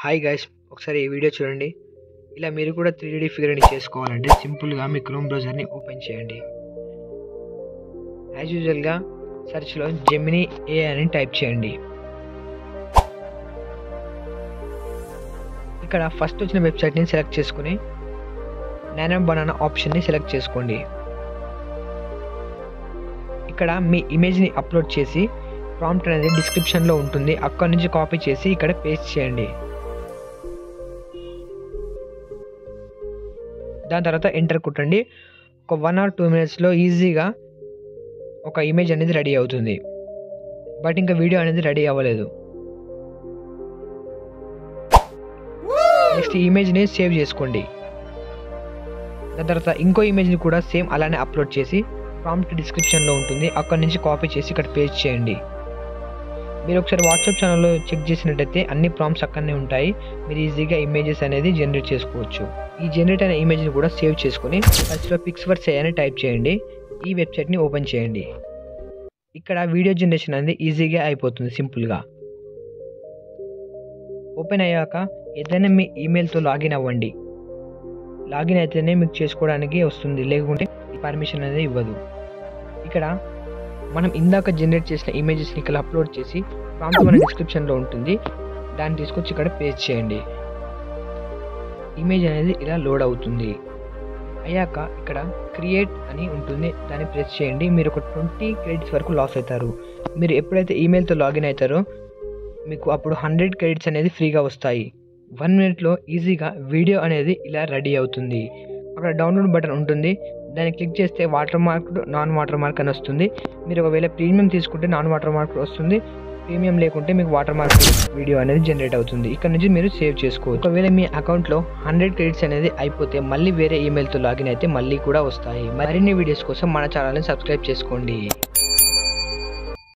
Hi guys, ఒకసారి ఈ video చూడండి. ఇలా మీరు కూడా 3D ఫిగర్ని చేసుకోవాలంటే సింపుల్గా మీ క్రోమ్ బ్రౌజర్ని ఓపెన్ చేయండి. యాజ్ యూజువల్గా సెర్చ్లో జెమినీ ఏ అని టైప్ చేయండి. ఇక్కడ ఫస్ట్ వచ్చిన వెబ్సైట్ని సెలెక్ట్ చేసుకుని నానో బనానా ఆప్షన్ని సెలెక్ట్ చేసుకోండి. ఇక్కడ మీ ఇమేజ్ని అప్లోడ్ చేసి ప్రాంప్ట్ అనేది డిస్క్రిప్షన్లో ఉంటుంది, అక్కడ నుంచి కాపీ చేసి ఇక్కడ పేస్ట్ చేయండి. దాని తర్వాత ఎంటర్ కొట్టండి. ఒక 1 or 2 minutesలో ఈజీగా ఒక ఇమేజ్ అనేది రెడీ అవుతుంది. బట్ ఇంకా వీడియో అనేది రెడీ అవ్వలేదు. నెక్స్ట్ ఈ ఇమేజ్ని సేవ్ చేసుకోండి. దాని తర్వాత ఇంకో ఇమేజ్ని కూడా సేమ్ అలానే అప్లోడ్ చేసి ప్రాంప్ట్ డిస్క్రిప్షన్లో ఉంటుంది, అక్కడ నుంచి కాపీ చేసి ఇక్కడ పేస్ట్ చేయండి. మీరు ఒకసారి వాట్సాప్ ఛానల్లో చెక్ చేసినట్టయితే అన్ని ప్రాంప్ట్స్ అక్కడనే ఉంటాయి. మీరు ఈజీగా ఇమేజెస్ అనేది జనరేట్ చేసుకోవచ్చు. ఈ జనరేట్ అయిన ఇమేజ్ని కూడా సేవ్ చేసుకుని సెర్చ్లో పిక్స్వర్స్ అని టైప్ చేయండి. ఈ వెబ్సైట్ని ఓపెన్ చేయండి. ఇక్కడ వీడియో జనరేషన్ అనేది ఈజీగా అయిపోతుంది సింపుల్గా. ఓపెన్ అయ్యాక ఏదైనా మీ ఈమెయిల్తో లాగిన్ అవ్వండి. లాగిన్ అయితేనే మీకు చేసుకోవడానికి వస్తుంది, లేకుంటే పర్మిషన్ అనేది ఇవ్వదు. ఇక్కడ మనం ఇందాక జనరేట్ చేసిన ఇమేజెస్ని ఇక్కడ అప్లోడ్ చేసి ప్రాంప్ట్ మన డిస్క్రిప్షన్లో ఉంటుంది, దాన్ని తీసుకొచ్చి ఇక్కడ పేస్ట్ చేయండి. ఇమేజ్ అనేది ఇలా లోడ్ అవుతుంది. అయ్యాక ఇక్కడ క్రియేట్ అని ఉంటుంది, దాన్ని ప్రెస్ చేయండి. మీరు ఒక 20 క్రెడిట్స్ వరకు లాస్ అవుతారు. మీరు ఎప్పుడైతే ఈమెయిల్తో లాగిన్ అవుతారో మీకు అప్పుడు 100 క్రెడిట్స్ అనేది ఫ్రీగా వస్తాయి. 1 minute ఈజీగా వీడియో అనేది ఇలా రెడీ అవుతుంది. అక్కడ డౌన్లోడ్ బటన్ ఉంటుంది, దాన్ని క్లిక్ చేస్తే water mark, non water mark అని వస్తుంది. మీరు ఒకవేళ ప్రీమియం తీసుకుంటే నాన్ వాటర్ మార్క్ వస్తుంది, ప్రీమియం లేకుంటే మీకు వాటర్ మార్క్ వీడియో అనేది జనరేట్ అవుతుంది. ఇక్కడ నుంచి మీరు సేవ్ చేసుకోవచ్చు. ఒకవేళ మీ అకౌంట్లో 100 క్రెడిట్స్ అనేది అయిపోతే మళ్ళీ వేరే ఈమెయిల్తో లాగిన్ అయితే మళ్ళీ కూడా వస్తాయి. మరిన్ని వీడియోస్ కోసం మన ఛానల్ని సబ్స్క్రైబ్ చేసుకోండి.